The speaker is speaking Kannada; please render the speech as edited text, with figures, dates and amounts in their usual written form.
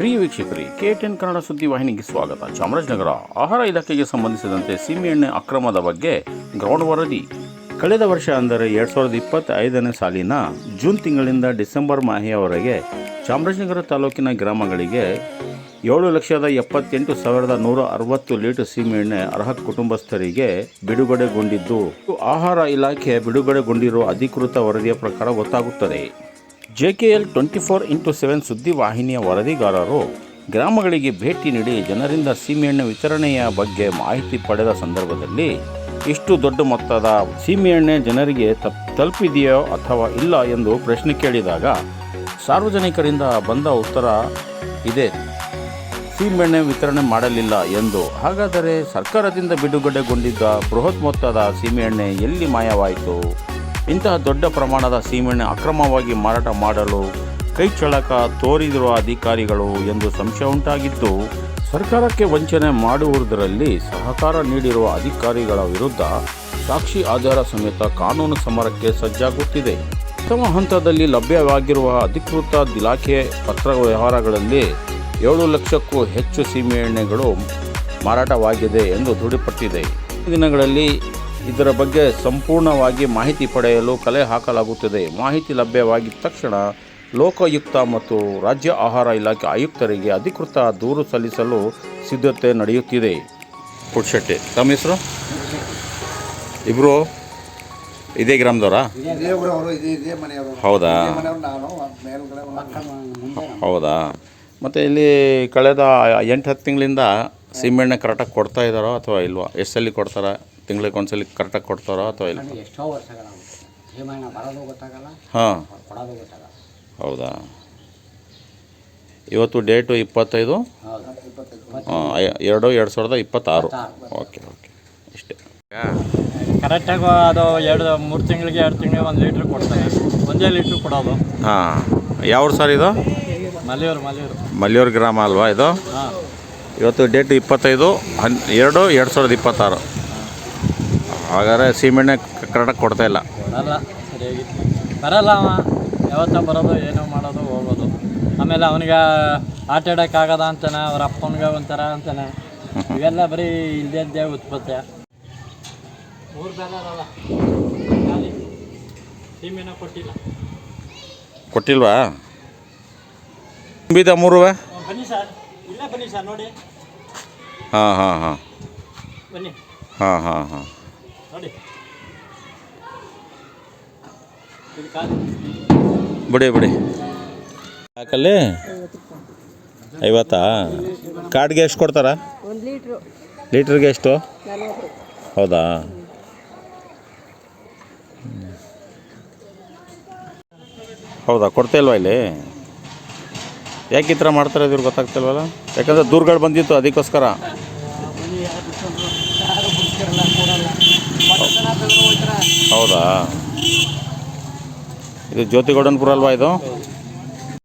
ಪ್ರಿಯ ವೀಕ್ಷಕರೇ, KTN ಕನ್ನಡ ಸುದ್ದಿ ವಾಹಿನಿಗೆ ಸ್ವಾಗತ. ಚಾಮರಾಜನಗರ ಆಹಾರ ಇಲಾಖೆಗೆ ಸಂಬಂಧಿಸಿದಂತೆ ಸೀಮೆಎಣ್ಣೆ ಅಕ್ರಮದ ಬಗ್ಗೆ ಗ್ರೌಂಡ್ ವರದಿ. ಕಳೆದ ವರ್ಷ ಅಂದರೆ 2025ನೇ ಸಾಲಿನ ಜೂನ್ ತಿಂಗಳಿಂದ ಡಿಸೆಂಬರ್ ಮಾಹೆಯವರೆಗೆ ಚಾಮರಾಜನಗರ ತಾಲೂಕಿನ ಗ್ರಾಮಗಳಿಗೆ 7,78,160 ಲೀಟರ್ ಸೀಮೆಎಣ್ಣೆ ಅರ್ಹ ಕುಟುಂಬಸ್ಥರಿಗೆ ಬಿಡುಗಡೆಗೊಂಡಿದ್ದು, ಆಹಾರ ಇಲಾಖೆ ಬಿಡುಗಡೆಗೊಂಡಿರುವ ಅಧಿಕೃತ ವರದಿಯ ಪ್ರಕಾರ ಗೊತ್ತಾಗುತ್ತದೆ. JKL 24x7 ಸುದ್ದಿ ವಾಹಿನಿಯ ವರದಿಗಾರರು ಗ್ರಾಮಗಳಿಗೆ ಭೇಟಿ ನೀಡಿ ಜನರಿಂದ ಸೀಮೆಎಣ್ಣೆ ವಿತರಣೆಯ ಬಗ್ಗೆ ಮಾಹಿತಿ ಪಡೆದ ಸಂದರ್ಭದಲ್ಲಿ ಇಷ್ಟು ದೊಡ್ಡ ಮೊತ್ತದ ಸೀಮೆಎಣ್ಣೆ ಜನರಿಗೆ ತಲುಪಿದೆಯೋ ಅಥವಾ ಇಲ್ಲ ಎಂದು ಪ್ರಶ್ನೆ ಕೇಳಿದಾಗ ಸಾರ್ವಜನಿಕರಿಂದ ಬಂದ ಉತ್ತರ ಇದೆ, ಸೀಮೆಎಣ್ಣೆ ವಿತರಣೆ ಮಾಡಲಿಲ್ಲ ಎಂದು. ಹಾಗಾದರೆ ಸರ್ಕಾರದಿಂದ ಬಿಡುಗಡೆಗೊಂಡಿದ್ದ ಬೃಹತ್ ಮೊತ್ತದ ಸೀಮೆಎಣ್ಣೆ ಎಲ್ಲಿ ಮಾಯವಾಯಿತು? ಇಂತಹ ದೊಡ್ಡ ಪ್ರಮಾಣದ ಸೀಮೆಎಣ್ಣೆ ಅಕ್ರಮವಾಗಿ ಮಾರಾಟ ಮಾಡಲು ಕೈಚಳಕ ತೋರಿದಿರುವ ಅಧಿಕಾರಿಗಳು ಎಂದು ಸಂಶಯ ಉಂಟಾಗಿದ್ದು, ಸರ್ಕಾರಕ್ಕೆ ವಂಚನೆ ಮಾಡುವುದರಲ್ಲಿ ಸಹಕಾರ ನೀಡಿರುವ ಅಧಿಕಾರಿಗಳ ವಿರುದ್ಧ ಸಾಕ್ಷಿ ಆಧಾರ ಸಮೇತ ಕಾನೂನು ಸಮರಕ್ಕೆ ಸಜ್ಜಾಗುತ್ತಿದೆ. ಪ್ರಥಮ ಹಂತದಲ್ಲಿ ಲಭ್ಯವಾಗಿರುವ ಅಧಿಕೃತ ಇಲಾಖೆ ಪತ್ರ ವ್ಯವಹಾರಗಳಲ್ಲಿ 7 ಲಕ್ಷಕ್ಕೂ ಹೆಚ್ಚು ಸೀಮೆಎಣ್ಣೆಗಳು ಮಾರಾಟವಾಗಿದೆ ಎಂದು ದೃಢಪಟ್ಟಿದೆ. ದಿನಗಳಲ್ಲಿ ಇದರ ಬಗ್ಗೆ ಸಂಪೂರ್ಣವಾಗಿ ಮಾಹಿತಿ ಪಡೆಯಲು ಕಲೆ ಹಾಕಲಾಗುತ್ತದೆ. ಮಾಹಿತಿ ಲಭ್ಯವಾಗಿದ್ದ ತಕ್ಷಣ ಲೋಕಾಯುಕ್ತ ಮತ್ತು ರಾಜ್ಯ ಆಹಾರ ಇಲಾಖೆ ಆಯುಕ್ತರಿಗೆ ಅಧಿಕೃತ ದೂರು ಸಲ್ಲಿಸಲು ಸಿದ್ಧತೆ ನಡೆಯುತ್ತಿದೆ. ಪುಟ್ಶೆಟ್ಟಿ, ತಮ್ಮ ಹೆಸರು? ಇಬ್ಬರು ಇದೇ ಗ್ರಾಮದವರಾ? ಹೌದಾ ಹೌದಾ ಮತ್ತು ಇಲ್ಲಿ ಕಳೆದ 8-10 ತಿಂಗಳಿಂದ ಸೀಮೆಎಣ್ಣೆ ಕರೆಕ್ಟಾಗಿ ಕೊಡ್ತಾ ಇದ್ದಾರೋ ಅಥವಾ ಇಲ್ವಾ? ಎಷ್ಟು ಸಲ ಕೊಡ್ತಾರೆ? ತಿಂಗಳಿಗೆ ಒಂದ್ಸಲಿ ಕರೆಕ್ಟಾಗಿ ಕೊಡ್ತಾರೋ ಅಥವಾ ಇಲ್ಲ? ಹಾಂ, ಹೌದಾ. ಇವತ್ತು ಡೇಟು 25 2 2026. ಓಕೆ ಇಷ್ಟೇ. ಕರೆಕ್ಟಾಗಿ ಅದು 3 ತಿಂಗಳಿಗೆ 2 ತಿಂಗಳಿಗೆ 1 ಲೀಟ್ರ್ ಕೊಡ್ತಾರೆ. 1 ಲೀಟ್ರ್ ಕೊಡೋದು. ಹಾಂ, ಯಾವ ಸರ್ ಇದು? ಮಲ್ಲಿಯೂರು ಗ್ರಾಮ ಅಲ್ವಾ ಇದು? ಹಾಂ. ಇವತ್ತು ಡೇಟು 25/2/2026. ಹಾಗಾದರೆ ಸೀಮೆಎಣ್ಣೆ ಕರೆಕ್ಟಾಗಿ ಕೊಡ್ತಾ ಇಲ್ಲ? ಕೊಡಲ್ಲ, ಸರಿಯಾಗಿ ಬರಲ್ಲ. ಅವ ಯಾವತ್ತ ಬರೋದು, ಏನೋ ಮಾಡೋದು, ಹೋಗೋದು. ಆಮೇಲೆ ಅವನಿಗೆ ಆಟ ಆಡೋಕ್ಕಾಗದ ಅಂತಾನೆ, ಅವ್ರ ಅಪ್ಪನಿಗೆ ಒಂಥರ ಅಂತಾನೆ. ಇವೆಲ್ಲ ಬರೀ ಇಲ್ಲದೇ ಉತ್ಪತ್ತಿ. 3 ಬ್ಯಾನರಲ್ಲ, ಸೀಮೆಎಣ್ಣೆ ಕೊಟ್ಟಿಲ್ವಾ? ತುಂಬಿದ 3? ಬನ್ನಿ ಸರ್, ಇಲ್ಲೇ ಬನ್ನಿ ಸರ್, ನೋಡಿ. ಹಾಂ ಬನ್ನಿ. ಹಾಂ ನೋಡಿ, ಬಿಡಿ ಯಾಕಲ್ಲಿ 50? ಕಾರ್ಡ್ಗೆ ಎಷ್ಟು ಕೊಡ್ತಾರಾ? 1 ಲೀಟ್ರಿಗೆ ಎಷ್ಟು? 40. ಹೌದಾ. ಹೌದಾ, ಕೊಡ್ತಾ ಇಲ್ವಾ ಇಲ್ಲಿ? ಯಾಕೆ ಈ ಥರ ಮಾಡ್ತಾರೆ ಇವ್ರು ಗೊತ್ತಾಗ್ತಿಲ್ವಲ್ಲ? ಯಾಕಂದರೆ ದೂರುಗಳು ಬಂದಿತ್ತು, ಅದಕ್ಕೋಸ್ಕರ. ಹೌದಾ, ಇದು ಜ್ಯೋತಿಗೌಡನಪುರ ಅಲ್ವಾ ಇದು?